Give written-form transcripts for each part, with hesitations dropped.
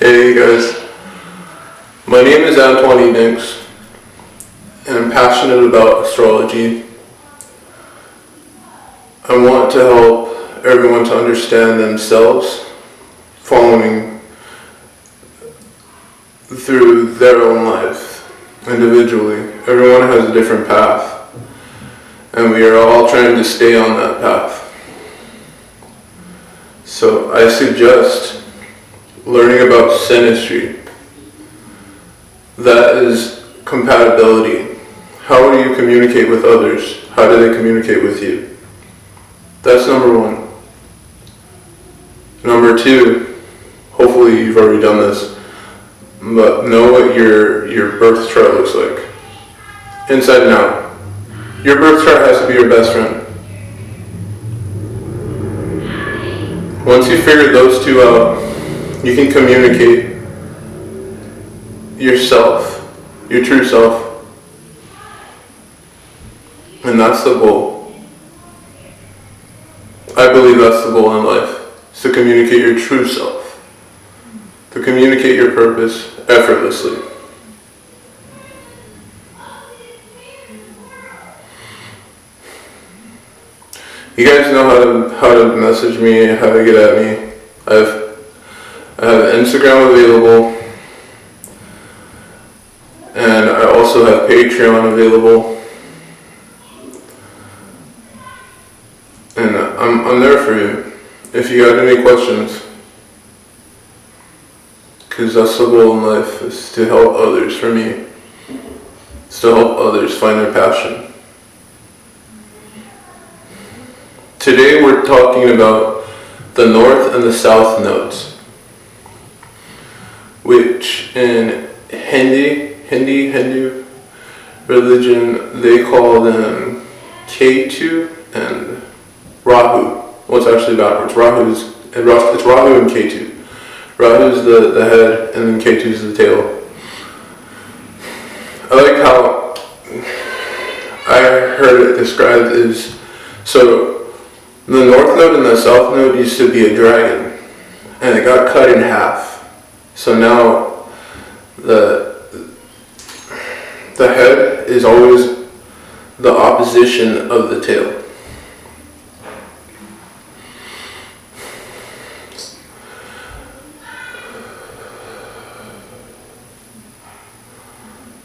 Hey guys, my name is Antoine Dinks, and I'm passionate about astrology. I want to help everyone to understand themselves, following through their own life individually. Everyone has a different path, and we are all trying to stay on that path. So I suggest learning about synastry. That is compatibility. How do you communicate with others? How do they communicate with you? That's number one. Number two, hopefully you've already done this, but know what your birth chart looks like. Inside and out. Your birth chart has to be your best friend. Once you figure those two out, you can communicate yourself, your true self. And that's the goal. I believe that's the goal in life, is to communicate your true self, to communicate your purpose effortlessly. You guys know how to message me, how to get at me. I have Instagram available, and I also have Patreon available, and I'm there for you if you got any questions, because that's the goal in life, is to help others. For me, it's to help others find their passion. Today we're talking about the North and the South nodes, which in Hindu religion, they call them Ketu and Rahu. Well, it's actually backwards. It's Rahu and Ketu. Rahu is the head, and then Ketu is the tail. I like how I heard it described is, so the North Node and the South Node used to be a dragon, and it got cut in half. So now the head is always the opposition of the tail.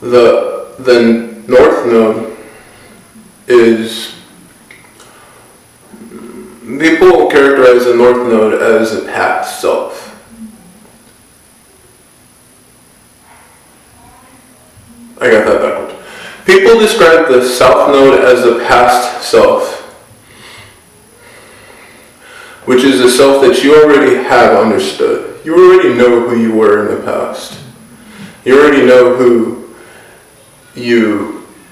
The North Node is, people characterize the North Node as a past self. I got that backwards. People describe the South Node as the past self, which is a self that you already have understood. You already know who you were in the past. You already know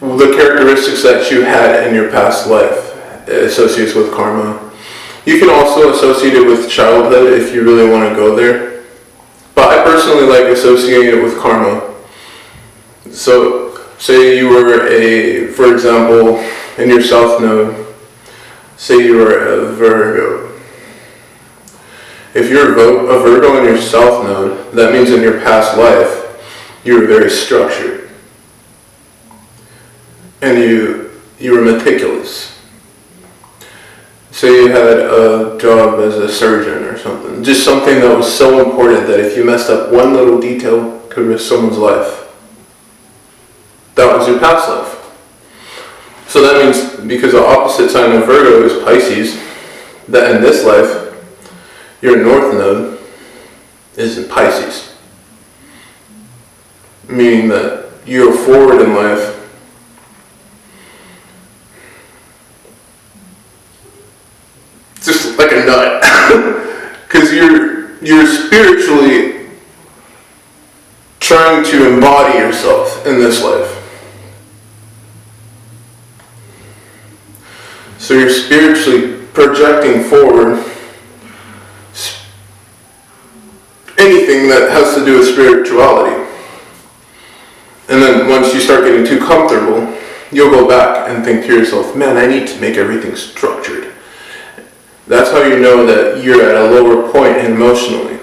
the characteristics that you had in your past life. It associates with karma. You can also associate it with childhood if you really want to go there. But I personally like associating it with karma. So, say you were for example, in your South Node, say you were a Virgo. If you're a Virgo in your South Node, that means in your past life, you were very structured. And you were meticulous. Say you had a job as a surgeon or something. Just something that was so important that if you messed up one little detail, could risk someone's life. That was your past life. So that means, because the opposite sign of Virgo is Pisces, that in this life, your North Node is in Pisces. Meaning that you go forward in life just like a nut. Because you're spiritually trying to embody yourself in this life. So you're spiritually projecting forward anything that has to do with spirituality. And then once you start getting too comfortable, you'll go back and think to yourself, man, I need to make everything structured. That's how you know that you're at a lower point emotionally.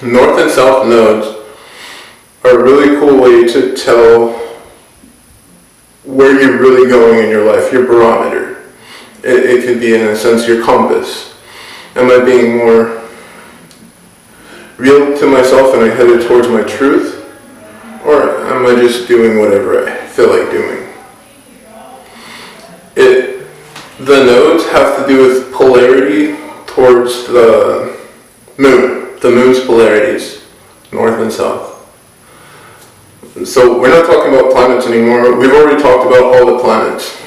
North and south nodes are a really cool way to tell where you're really going in your life, your barometer. It could be, in a sense, your compass. Am I being more real to myself and I headed towards my truth? Or am I just doing whatever I feel like doing? The nodes have to do with polarity towards the moon's polarities, north and south. So we're not talking about planets anymore. We've already talked about all the planets.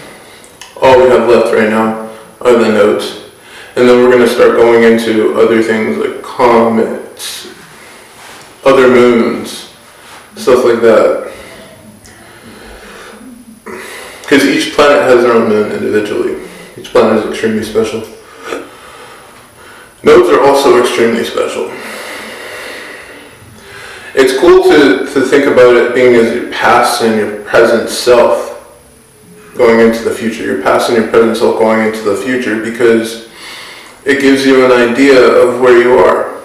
All we have left right now are the nodes. And then we're going to start going into other things like comets, other moons, stuff like that. Because each planet has their own moon individually. Each planet is extremely special. Nodes are also extremely special. It's cool to think about it being as your past and your present self going into the future. Your past and your present self going into the future, because it gives you an idea of where you are.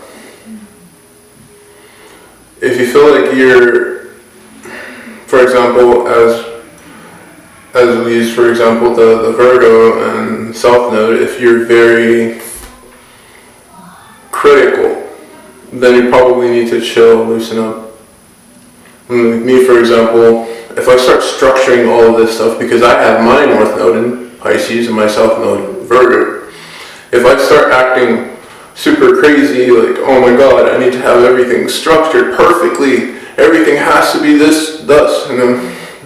If you feel like you're, for example, as we use, for example, the Virgo and South Node, if you're very critical, then you probably need to chill, loosen up. Like me, for example, if I start structuring all of this stuff, because I have my North Node in Pisces and my South Node in Virgo, if I start acting super crazy, like, oh my god, I need to have everything structured perfectly, everything has to be this, thus, and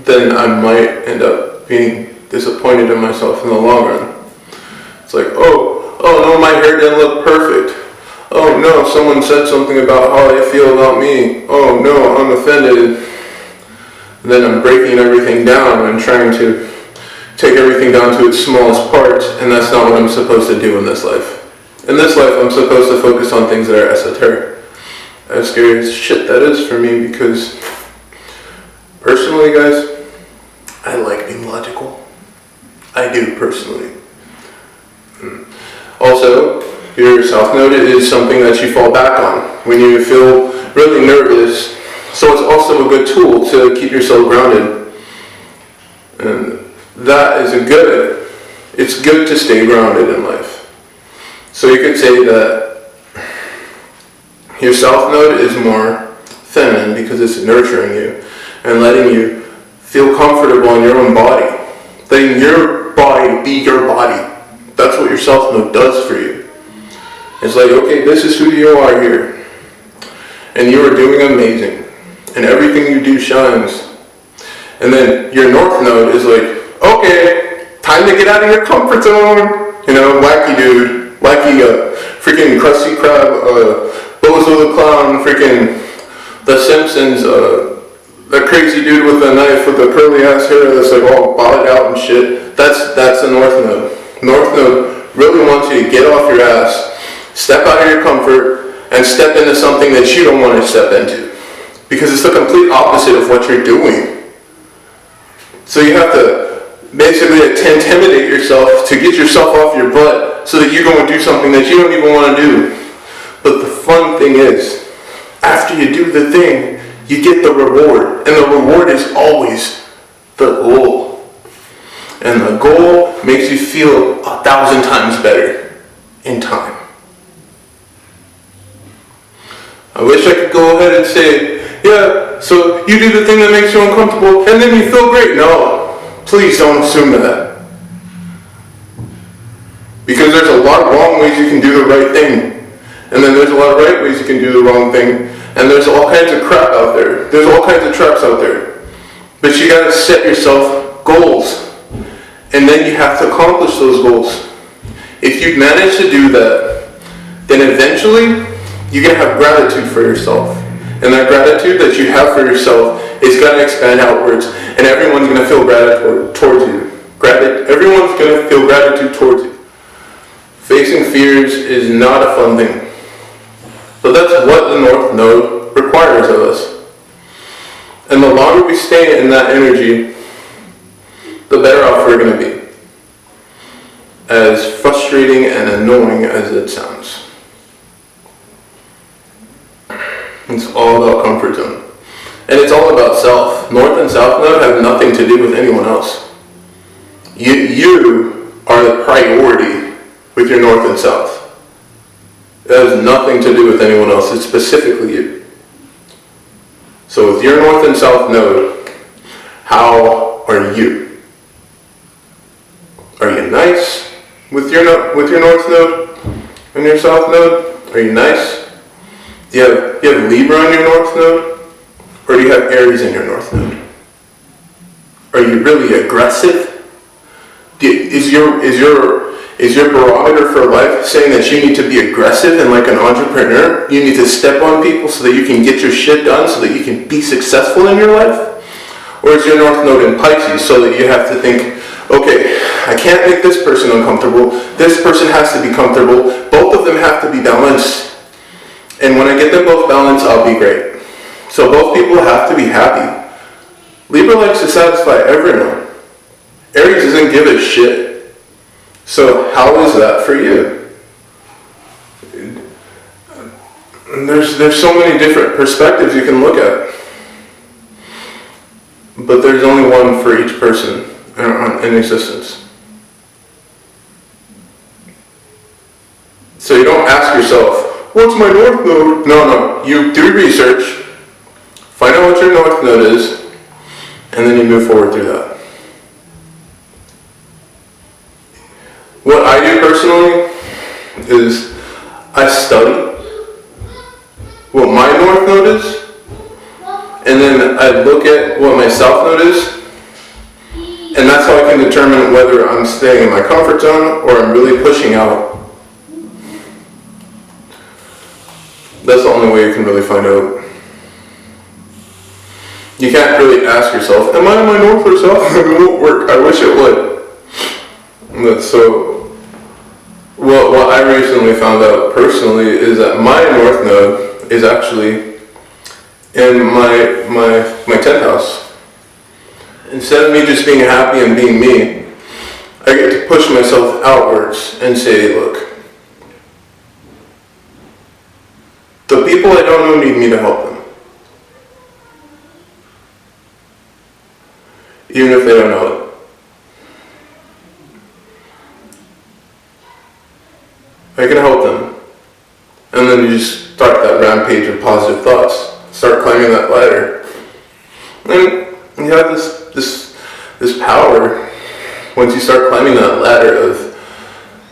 then I might end up being disappointed in myself in the long run. It's like, oh no, my hair didn't look perfect. Oh no, someone said something about how I feel about me. Oh no, I'm offended. Then I'm breaking everything down and trying to take everything down to its smallest parts, and that's not what I'm supposed to do in this life. In this life, I'm supposed to focus on things that are esoteric. As scary as shit that is for me, because personally, guys, I like being logical. I do, personally. Also, your South Node is something that you fall back on when you feel really nervous. So it's also a good tool to keep yourself grounded. And that is it's good to stay grounded in life. So you could say that your South Node is more feminine because it's nurturing you and letting you feel comfortable in your own body. Letting your body be your body. That's what your South Node does for you. It's like, okay, this is who you are here. And you are doing amazing. And everything you do shines. And then your North Node is like, okay, time to get out of your comfort zone. You know, wacky dude. Wacky freaking Krusty Krab, Bozo the Clown, freaking The Simpsons, that crazy dude with a knife with the curly ass hair that's like all botted out and shit. That's the North Node. North Node really wants you to get off your ass, step out of your comfort, and step into something that you don't want to step into. Because it's the complete opposite of what you're doing. So you have to basically intimidate yourself to get yourself off your butt so that you go and do something that you don't even want to do. But the fun thing is, after you do the thing, you get the reward. And the reward is always the goal. And the goal makes you feel 1,000 times better in time. I wish I could go ahead and say, yeah, so you do the thing that makes you uncomfortable and then you feel great. No, please don't assume that. Because there's a lot of wrong ways you can do the right thing. And then there's a lot of right ways you can do the wrong thing. And there's all kinds of crap out there. There's all kinds of traps out there. But you gotta set yourself goals. And then you have to accomplish those goals. If you manage to do that, then eventually you're gonna have gratitude for yourself. And that gratitude that you have for yourself is gonna expand outwards. And everyone's gonna feel gratitude towards you. Everyone's gonna feel gratitude towards you. Facing fears is not a fun thing. But that's what the North Node requires of us. And the longer we stay in that energy, the better off we're going to be. As frustrating and annoying as it sounds. It's all about comfort zone. And it's all about self. North and South Node have nothing to do with anyone else. You are the priority with your North and South. It has nothing to do with anyone else. It's specifically you. So with your North and South Node, how are you? Are you nice with your North Node and your South Node? Are you nice? Do you have Libra in your North Node? Or do you have Aries in your North Node? Are you really aggressive? Is your barometer for life saying that you need to be aggressive and like an entrepreneur? You need to step on people so that you can get your shit done, so that you can be successful in your life? Or is your North Node in Pisces so that you have to think, okay, I can't make this person uncomfortable, this person has to be comfortable, both of them have to be balanced, and when I get them both balanced, I'll be great. So both people have to be happy. Libra likes to satisfy everyone. Aries doesn't give a shit. So how is that for you? There's so many different perspectives you can look at. But there's only one for each person in existence. So you don't ask yourself, what's my North Node? No. You do research, find out what your North Node is, and then you move forward through that. What I do personally is I study what my North Node is, and then I look at what my South Node is, and that's how I can determine whether I'm staying in my comfort zone or I'm really pushing out. That's the only way you can really find out. You can't really ask yourself, am I in my North or South? It won't work. I wish it would. So, what I recently found out personally is that my North Node is actually in my 10th house. Instead of me just being happy and being me, I get to push myself outwards and say, look, the people I don't know need me to help them. Even if they don't know it. I can help them. And then you just start that rampage of positive thoughts. Start climbing that ladder. And you have this power once you start climbing that ladder of,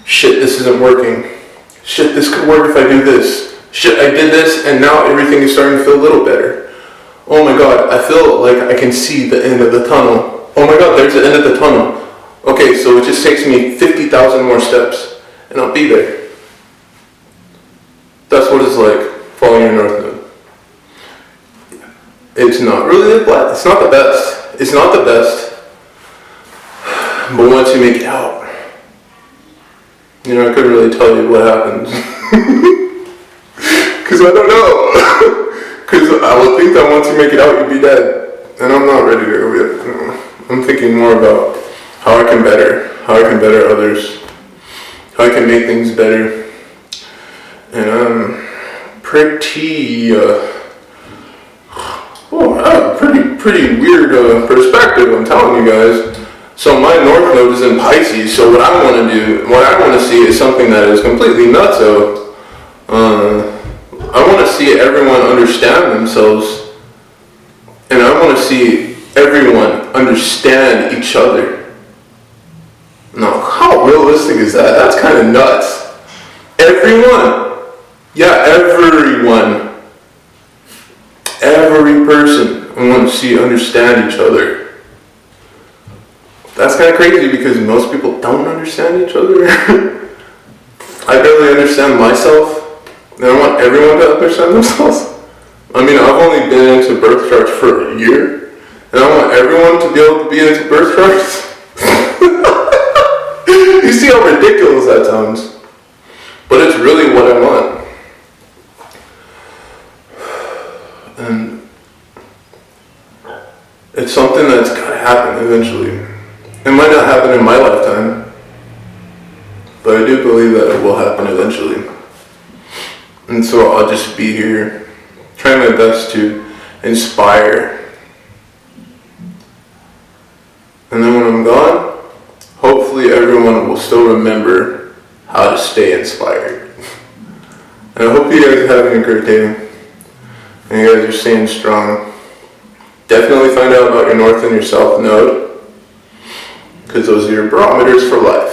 shit, this isn't working. Shit, this could work if I do this. Shit, I did this and now everything is starting to feel a little better. Oh my god, I feel like I can see the end of the tunnel. Oh my god, there's the end of the tunnel. Okay, so it just takes me 50,000 more steps and I'll be there. That's what it's like following your North Node. It's not really it's not the best. It's not the best. But once you make it out, I couldn't really tell you what happens. Because I don't know. Because I would think that once you make it out, you'd be dead. And I'm not ready to go yet. I'm thinking more about how I can better others, how I can make things better. And I'm pretty pretty weird perspective, I'm telling you guys. So my North Node is in Pisces, so what I want to see is something that is completely nutso. I want to see everyone understand themselves, and I want to see everyone understand each other. No, how realistic is that? That's kind of nuts. Everyone. Yeah, everyone. Every person I want to see understand each other. That's kind of crazy because most people don't understand each other. I barely understand myself, and I want everyone to understand themselves. I mean, I've only been into birth charts for a year, and I want everyone to be able to be into birth charts. You see how ridiculous that sounds, but it's really what I want. And it's something that's gotta happen eventually. It might not happen in my lifetime, but I do believe that it will happen eventually. And so I'll just be here trying my best to inspire. And then when I'm gone, hopefully everyone will still remember how to stay inspired. And I hope you guys are having a great day. And you guys are staying strong. Definitely find out about your north and your south node, because those are your barometers for life.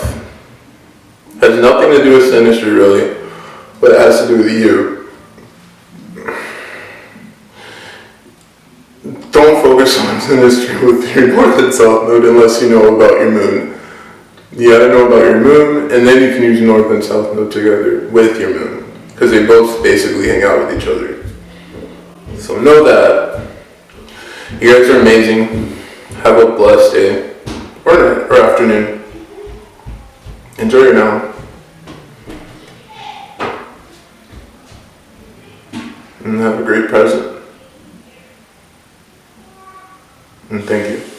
Has nothing to do with synastry really, but it has to do with you. Don't focus on synastry with your north and south node unless you know about your moon. You gotta know about your moon, and then you can use north and south node together with your moon, because they both basically hang out with each other. So know that. You guys are amazing. Have a blessed day or afternoon. Enjoy your now. And have a great present. And thank you.